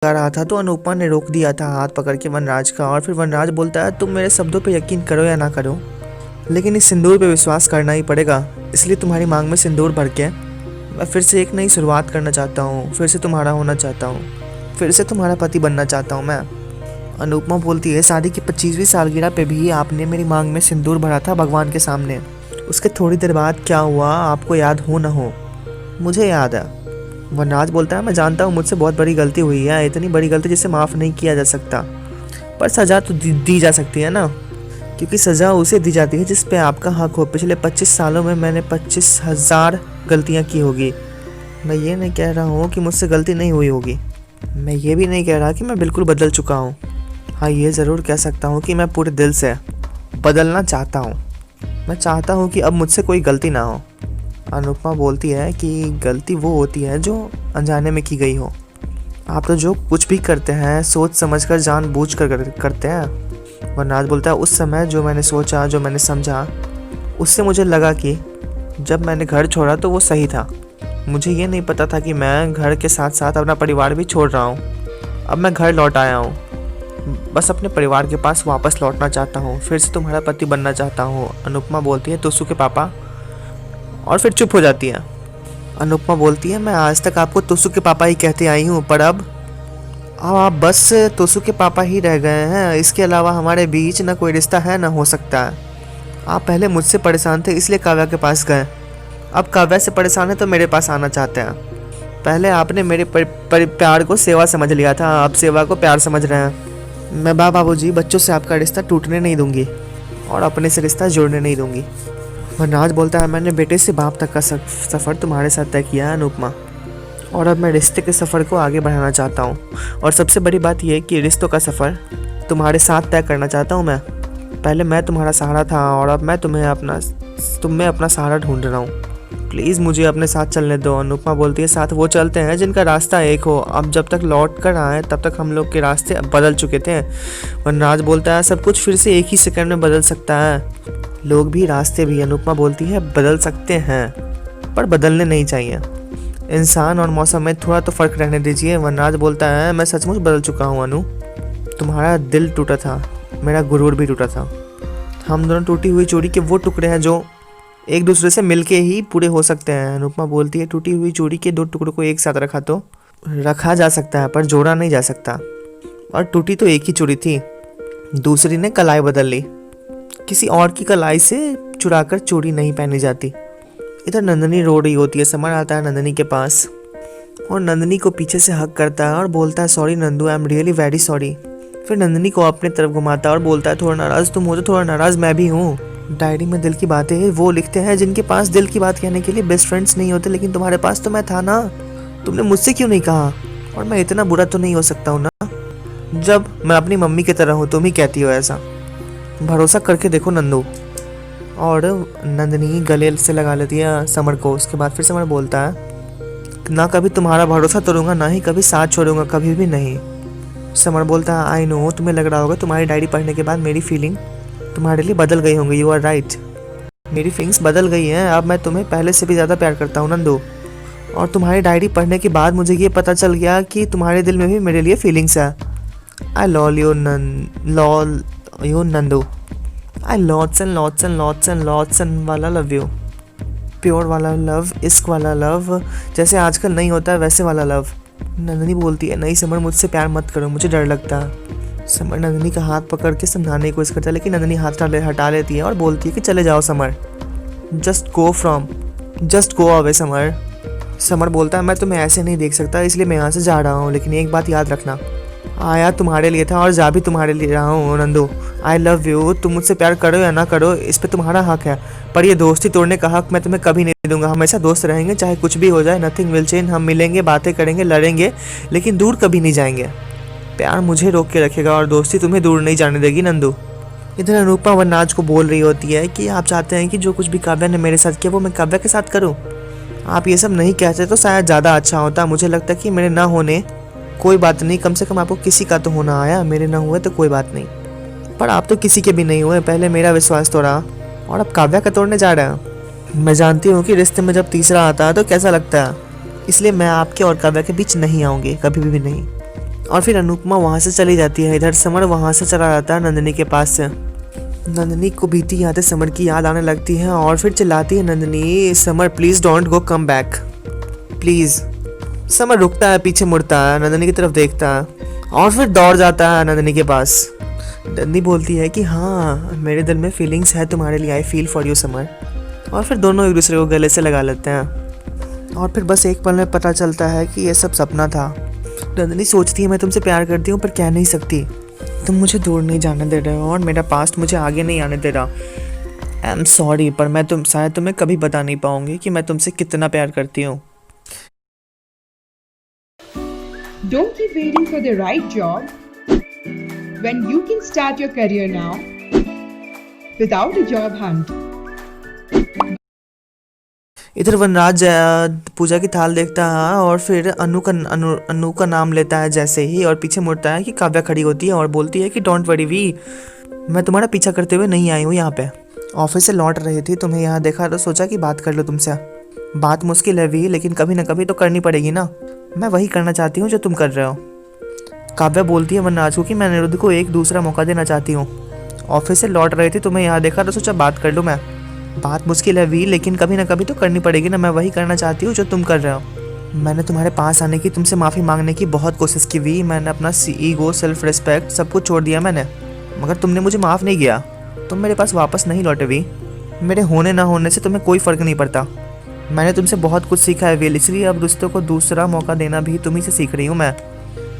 जा रहा था तो अनुपमा ने रोक दिया था हाथ पकड़ के वनराज का। और फिर वनराज बोलता है तुम मेरे शब्दों पे यकीन करो या ना करो, लेकिन इस सिंदूर पे विश्वास करना ही पड़ेगा। इसलिए तुम्हारी मांग में सिंदूर भर के मैं फिर से एक नई शुरुआत करना चाहता हूँ, फिर से तुम्हारा होना चाहता हूँ, फिर से तुम्हारा पति बनना चाहता हूँ मैं। अनुपमा बोलती है शादी की 25वीं सालगिरह पे भी आपने मेरी मांग में सिंदूर भरा था भगवान के सामने। उसके थोड़ी देर बाद क्या हुआ आपको याद हो ना हो, मुझे याद है। वनराज बोलता है मैं जानता हूँ मुझसे बहुत बड़ी गलती हुई है, इतनी बड़ी गलती जिसे माफ़ नहीं किया जा सकता, पर सज़ा तो दी जा सकती है ना, क्योंकि सज़ा उसे दी जाती है जिस पे आपका हक हो। पिछले 25 सालों में मैंने 25,000 गलतियाँ की होगी। मैं ये नहीं कह रहा हूँ कि मुझसे गलती नहीं हुई होगी, मैं ये भी नहीं कह रहा कि मैं बिल्कुल बदल चुका हूँ। हाँ ये ज़रूर कह सकता हूँ कि मैं पूरे दिल से बदलना चाहता हूँ। मैं चाहता हूँ कि अब मुझसे कोई गलती ना हो। अनुपमा बोलती है कि गलती वो होती है जो अनजाने में की गई हो। आप तो जो कुछ भी करते हैं सोच समझकर जानबूझकर करते हैं। वरनाज बोलता है उस समय जो मैंने सोचा, जो मैंने समझा, उससे मुझे लगा कि जब मैंने घर छोड़ा तो वो सही था। मुझे ये नहीं पता था कि मैं घर के साथ साथ अपना परिवार भी छोड़ रहा हूँ। अब मैं घर लौट आया हूँ, बस अपने परिवार के पास वापस लौटना चाहता हूँ, फिर से तुम्हारा पति बनना चाहता हूँ। अनुपमा बोलती है तुसु के पापा, और फिर चुप हो जाती है। अनुपमा बोलती है मैं आज तक आपको तुसु के पापा ही कहते आई हूँ, पर अब आप बस तुसु के पापा ही रह गए हैं। इसके अलावा हमारे बीच ना कोई रिश्ता है ना हो सकता है। आप पहले मुझसे परेशान थे इसलिए काव्या के पास गए, अब काव्या से परेशान है तो मेरे पास आना चाहते हैं। पहले आपने मेरे प्यार को सेवा समझ लिया था, अब सेवा को प्यार समझ रहे हैं। मैं बाबूजी बच्चों से आपका रिश्ता टूटने नहीं दूंगी और अपने से रिश्ता जोड़ने नहीं दूंगी। वनराज बोलता है मैंने बेटे से बाप तक का सफ़र तुम्हारे साथ तय किया है अनुपमा, और अब मैं रिश्ते के सफ़र को आगे बढ़ाना चाहता हूँ। और सबसे बड़ी बात यह कि रिश्तों का सफ़र तुम्हारे साथ तय करना चाहता हूँ मैं। पहले मैं तुम्हारा सहारा था और अब मैं तुम में अपना सहारा ढूंढ रहा हूँ। प्लीज़ मुझे अपने साथ चलने दो। अनुपमा बोलती है साथ वो चलते हैं जिनका रास्ता एक हो। अब जब तक लौट कर आए तब तक हम लोग के रास्ते बदल चुके थे। वनराज बोलता है सब कुछ फिर से एक ही सेकंड में बदल सकता है, लोग भी रास्ते भी। अनुपमा बोलती है बदल सकते हैं पर बदलने नहीं चाहिए। इंसान और मौसम में थोड़ा तो फ़र्क रहने दीजिए। वनराज बोलता है मैं सचमुच बदल चुका हूँ अनु, तुम्हारा दिल टूटा था, मेरा गुरूर भी टूटा था। हम दोनों टूटी हुई चूड़ी के वो टुकड़े हैं जो एक दूसरे से मिलके ही पूरे हो सकते हैं। अनुपमा बोलती है टूटी हुई चूड़ी के दो टुकड़ों को एक साथ रखा जा सकता है पर जोड़ा नहीं जा सकता। और टूटी तो एक ही चूड़ी थी, दूसरी ने कलाई बदल ली। किसी और की कलाई से चुराकर चूड़ी नहीं पहनी जाती। इधर नंदनी रो रही होती है। समर आता है नंदनी के पास और नंदनी को पीछे से हक करता है और बोलता है sorry Nandu, I am really very sorry. फिर नंदनी को अपने तरफ घुमाता है और बोलता है थोड़ा नाराज़ तुम हो तो थोड़ा नाराज़ मैं भी हूँ। डायरी में दिल की बातें वो लिखते हैं जिनके पास दिल की बात कहने के लिए बेस्ट फ्रेंड्स नहीं होते, लेकिन तुम्हारे पास तो मैं था ना। तुमने मुझसे क्यों नहीं कहा? और मैं इतना बुरा तो नहीं हो सकता हूँ ना, जब मैं अपनी मम्मी की तरह हूँ। तुम ही कहती हो ऐसा, भरोसा करके देखो नंदू। और नंदनी गले से लगा लेती है समर को। उसके बाद फिर समर बोलता है ना कभी तुम्हारा भरोसा तोड़ूंगा, ना ही कभी साथ छोड़ूंगा, कभी भी नहीं। समर बोलता है आई नो, तुम्हें लग रहा होगा तुम्हारी डायरी पढ़ने के बाद मेरी फीलिंग तुम्हारे लिए बदल गई होंगी। यू आर राइट, मेरी फीलिंग्स बदल गई हैं। अब मैं तुम्हें पहले से भी ज़्यादा प्यार करता हूँ नंदू। और तुम्हारी डायरी पढ़ने के बाद मुझे ये पता चल गया कि तुम्हारे दिल में भी मेरे लिए फीलिंग्स है। I love you Nandu, I lots and lots वाला लव यू। प्योर वाला लव, इश्क वाला लव, जैसे आजकल नहीं होता है वैसे वाला लव। नंदनी बोलती है नहीं समर मुझसे प्यार मत करो, मुझे डर लगता है। समर नंदनी का हाथ पकड़ के समझाने की कोशिश करता है, लेकिन नंदनी हाथ हटा लेती है और बोलती है कि चले जाओ summer, just go away summer. Summer बोलता है मैं तुम्हें ऐसे नहीं देख सकता इसलिए मैं यहाँ से जा रहा हूँ, लेकिन एक बात याद रखना, आया तुम्हारे लिए था और जा भी तुम्हारे लिए रहा हूँ नंदू। आई लव यू, तुम मुझसे प्यार करो या ना करो इस पर तुम्हारा हक है, पर ये दोस्ती तोड़ने का हक मैं तुम्हें कभी नहीं दूंगा। हमेशा दोस्त रहेंगे चाहे कुछ भी हो जाए, नथिंग विल चेंज। हम मिलेंगे, बातें करेंगे, लड़ेंगे, लेकिन दूर कभी नहीं जाएंगे। प्यार मुझे रोक के रखेगा और दोस्ती तुम्हें दूर नहीं जाने देगी नंदू। इधर अनुपमा वनराज को बोल रही होती है कि आप चाहते हैं कि जो कुछ भी काव्या ने मेरे साथ किया वो मैं काव्या के साथ करूं। आप ये सब नहीं कहते तो शायद ज़्यादा अच्छा होता। मुझे लगता है कि मेरे ना होने कोई बात नहीं, कम से कम आपको किसी का तो होना आया, मेरे ना हुए तो कोई बात नहीं। पर आप तो किसी के भी नहीं हुए। पहले मेरा विश्वास तोड़ा और अब काव्या का तोड़ने जा रहा है। मैं जानती हूँ कि रिश्ते में जब तीसरा आता है तो कैसा लगता है, इसलिए मैं आपके और काव्या के बीच नहीं आऊँगी, कभी भी नहीं। और फिर अनुपमा वहाँ से चली जाती है। इधर समर वहाँ से चला जाता है नंदिनी के पास से। नंदिनी को बीती यादें समर की याद आने लगती है और फिर चिल्लाती है Nandini, summer please don't go, come back please. Summer रुकता है, पीछे मुड़ता है, नंदिनी की तरफ देखता है और फिर दौड़ जाता है नंदिनी के पास। नंदिनी बोलती है कि हाँ, मेरे दिल में फीलिंग्स है तुम्हारे लिए, I feel for you summer. और फिर दोनों एक दूसरे को गले से लगा लेते हैं और फिर बस एक पल में पता चलता है कि ये सब सपना था। नंदिनी सोचती है मैं तुमसे प्यार करती हूँ पर कह नहीं सकती, तुम मुझे दूर नहीं जाने दे रहे हो और मेरा पास्ट मुझे आगे नहीं आने दे रहा। आई एम सॉरी, पर मैं शायद तुम्हें कभी बता नहीं पाऊंगी कि मैं तुमसे कितना प्यार करती हूँ। Don't keep waiting for the right job when you can start your career now without a job hunt. इधर वनराज पूजा की थाल देखता है और फिर अनु का नाम लेता है जैसे ही, और पीछे मुड़ता है कि काव्या खड़ी होती है और बोलती है कि डोंट वरी वी, मैं तुम्हारा पीछा करते हुए नहीं आई हूँ यहाँ पे। ऑफिस से लौट रही थी, तुम्हें यहाँ देखा तो सोचा कि बात कर लो तुमसे। बात मुश्किल है वी, लेकिन कभी ना कभी तो करनी पड़ेगी ना। मैं वही करना चाहती हूँ जो तुम कर रहे हो। काव्या बोलती है वनराज को कि मैं अनिरुद्ध को एक दूसरा मौका देना चाहती हूँ। ऑफिस से लौट रही थी, तुम्हें यहाँ देखा तो सोचा बात कर लूँ मैं। बात मुश्किल है वी, लेकिन कभी ना कभी तो करनी पड़ेगी ना। मैं वही करना चाहती हूँ जो तुम कर रहे हो। मैंने तुम्हारे पास आने की, तुमसे माफ़ी मांगने की बहुत कोशिश की वी। मैंने अपना ईगो, सेल्फ रिस्पेक्ट सब कुछ छोड़ दिया मैंने, मगर तुमने मुझे माफ़ नहीं किया। तुम मेरे पास वापस नहीं लौटे वी। मेरे होने ना होने से तुम्हें कोई फ़र्क नहीं पड़ता। मैंने तुमसे बहुत कुछ सीखा है वी, इसलिए अब रिश्तों को दूसरा मौका देना भी तुम्ही से सीख रही हूँ मैं।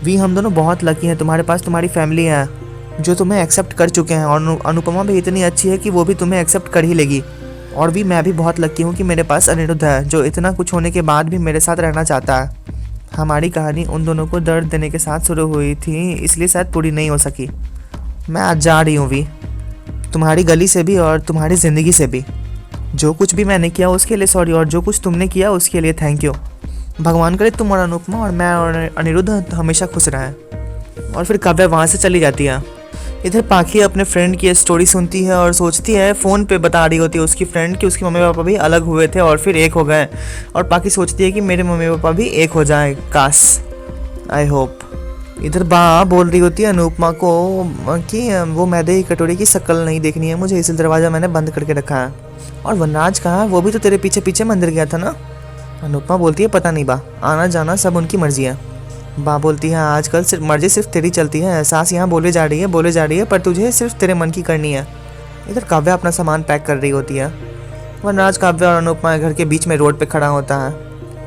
वी, हम दोनों बहुत लकी हैं, तुम्हारे पास तुम्हारी फैमिली है जो तुम्हें एक्सेप्ट कर चुके हैं, और अनुपमा भी इतनी अच्छी है कि वो भी तुम्हें एक्सेप्ट कर ही लेगी। और भी मैं भी बहुत लकी हूँ कि मेरे पास अनिरुद्ध है जो इतना कुछ होने के बाद भी मेरे साथ रहना चाहता है। हमारी कहानी उन दोनों को दर्द देने के साथ शुरू हुई थी, इसलिए शायद पूरी नहीं हो सकी। मैं आज जा रही हूँ वी, तुम्हारी गली से भी और तुम्हारी ज़िंदगी से भी। जो कुछ भी मैंने किया उसके लिए सॉरी, और जो कुछ तुमने किया उसके लिए थैंक यू। भगवान करे तुम और अनुपमा और मैं और अनिरुद्ध हमेशा खुश रहें। और फिर काव्या वहाँ से चली जाती है। इधर पाखी अपने फ्रेंड की स्टोरी सुनती है और सोचती है, फ़ोन पे बता रही होती है उसकी फ्रेंड कि उसके मम्मी पापा भी अलग हुए थे और फिर एक हो गए। और पाखी सोचती है कि मेरे मम्मी पापा भी एक हो जाए, काश, आई होप। इधर बा बोल रही होती है अनुपमा को कि वो मैदे की कटोरी की शक्ल नहीं देखनी है मुझे, इसलिए दरवाज़ा मैंने बंद करके रखा है। और वनराज कहाँ है, वो भी तो तेरे पीछे पीछे मंदिर गया था ना। अनुपमा बोलती है पता नहीं बा, आना जाना सब उनकी मर्जी है। बा बोलती है आजकल सिर्फ मर्जी सिर्फ तेरी चलती है, एहसास यहाँ बोले जा रही है पर तुझे सिर्फ तेरे मन की करनी है। इधर काव्या अपना सामान पैक कर रही होती है। वनराज काव्या और अनुपमा के घर के बीच में रोड पे खड़ा होता है।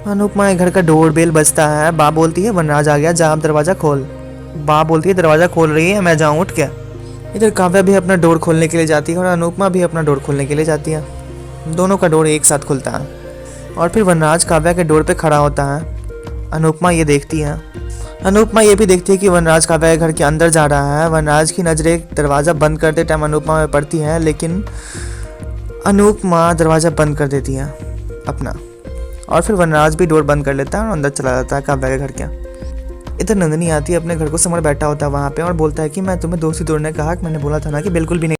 अनुपमा के घर का डोर बेल बजता है। बा बोलती है वनराज आ गया, जा अब दरवाज़ा खोल। बा बोलती है दरवाज़ा खोल रही है, मैं जाऊँ उठ के। इधर काव्या भी अपना डोर खोलने के लिए जाती है और अनुपमा भी अपना डोर खोलने के लिए जाती है। दोनों का डोर एक साथ खुलता है और फिर वनराज काव्या के डोर पे खड़ा होता है। अनुपमा ये देखती है। अनुपमा ये भी देखती है कि वनराज काव्या के घर के अंदर जा रहा है। वनराज की नज़रें दरवाज़ा बंद करते टाइम अनुपमा में पड़ती है, लेकिन अनुपमा दरवाज़ा बंद कर देती है अपना, और फिर वनराज भी डोर बंद कर लेता है और अंदर चला जाता है काव्या के घर के। इधर नंदिनी आती है, अपने घर को समर बैठा होता है वहाँ पे और बोलता है कि मैं तुम्हें दोस्ती तोड़ने कहा, मैंने बोला था ना कि बिल्कुल भी नहीं।